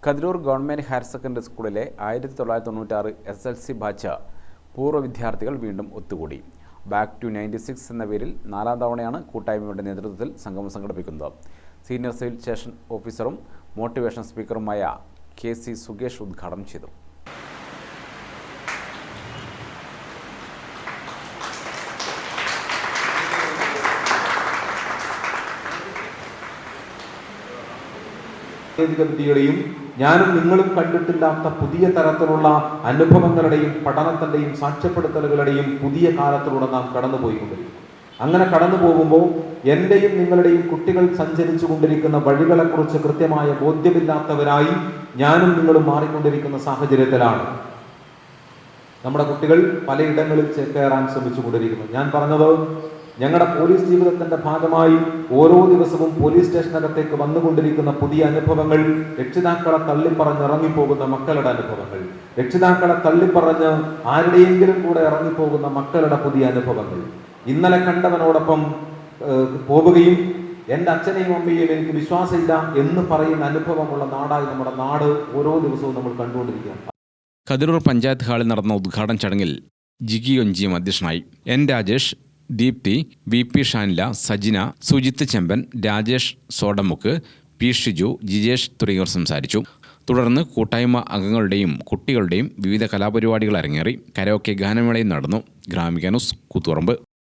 Kathirur government higher secondary സ്കൂളിലെ 1996 SLC batch പൂർവ്വ വിദ്യാർത്ഥികൾ വീണ്ടും ഒത്തുകൂടി. ബാക്ക് ടു 96 എന്ന പേരിൽ 4ാം തവണയാണ് കൂട്ടായ്മയുടെ നേതൃത്വത്തിൽ സംഗമം സംഘടിപ്പിക്കുന്നത്. സീനിയർ സിവിൽ സ്റ്റേഷൻ ഓഫീസറും മോട്ടിവേഷൻ സ്പീക്കറുമായ KC സുകേഷ് ഉദ്ഘാടനം ചെയ്തു. സാങ്കേതികവിദ്യയുടെയും ഞാനും നിങ്ങളും കണ്ടിട്ടില്ലാത്ത പുതിയ തരത്തിലുള്ള അനുഭവങ്ങളുടെയും പഠനത്തിന്റെയും സാക്ഷ്യപ്പെടുത്തലുകളുടെയും പുതിയ കാലത്തിലൂടെ നാം കടന്നുപോയിക്കൊണ്ടിരിക്കും. അങ്ങനെ കടന്നു പോകുമ്പോൾ എന്റെയും നിങ്ങളുടെയും കുട്ടികൾ സഞ്ചരിച്ചു കൊണ്ടിരിക്കുന്ന വഴികളെക്കുറിച്ച് കൃത്യമായ ബോധ്യമില്ലാത്തവരായി ഞാനും നിങ്ങളും മാറിക്കൊണ്ടിരിക്കുന്ന സാഹചര്യത്തിലാണ് നമ്മുടെ കുട്ടികൾ പലയിടങ്ങളിൽ ചേക്കേറാൻ ശ്രമിച്ചുകൊണ്ടിരിക്കുന്നത്. ഞാൻ പറഞ്ഞത്, ഞങ്ങളുടെ പോലീസ് ജീവിതത്തിന്റെ ഭാഗമായി ഓരോ ദിവസവും പോലീസ് സ്റ്റേഷനകത്തേക്ക് വന്നുകൊണ്ടിരിക്കുന്ന പുതിയ അനുഭവങ്ങൾ, രക്ഷിതാക്കളെ തള്ളിപ്പറഞ്ഞ് ഇറങ്ങിപ്പോകുന്ന മക്കളുടെ അനുഭവങ്ങൾ, രക്ഷിതാക്കളെ തള്ളിപ്പറഞ്ഞ് ആരുടെയെങ്കിലും കൂടെ ഇറങ്ങിപ്പോകുന്ന മക്കളുടെ പുതിയ അനുഭവങ്ങൾ, ഇന്നലെ കണ്ടവനോടൊപ്പം പോവുകയും എൻ്റെ അച്ഛനെയും അമ്മയെയും എനിക്ക് വിശ്വാസമില്ല എന്ന് പറയുന്ന അനുഭവമുള്ള നാടായി നമ്മുടെ നാട് ഓരോ ദിവസവും നമ്മൾ കണ്ടുകൊണ്ടിരിക്കുകയാണ്. കതിരൂർ പഞ്ചായത്ത് ഹാളിൽ നടന്ന ഉദ്ഘാടന ചടങ്ങിൽ ജിഗി ഒഞ്ചിയം അധ്യക്ഷനായി. N രാജേഷ്, ദീപ്തി, VP ഷാനില, സജിന, സുജിത്ത് ചെമ്പൻ, രാജേഷ് സോഡമുക്ക്, P ഷിജു, ജിജേഷ് തുടങ്ങിയവർ സംസാരിച്ചു. തുടർന്ന് കൂട്ടായ്മ അംഗങ്ങളുടെയും കുട്ടികളുടെയും വിവിധ കലാപരിപാടികൾ അരങ്ങേറി. കരോക്കെ ഗാനമേളയും നടന്നു. ഗ്രാമിക ന്യൂസ്, കൂത്തുപറമ്പ്.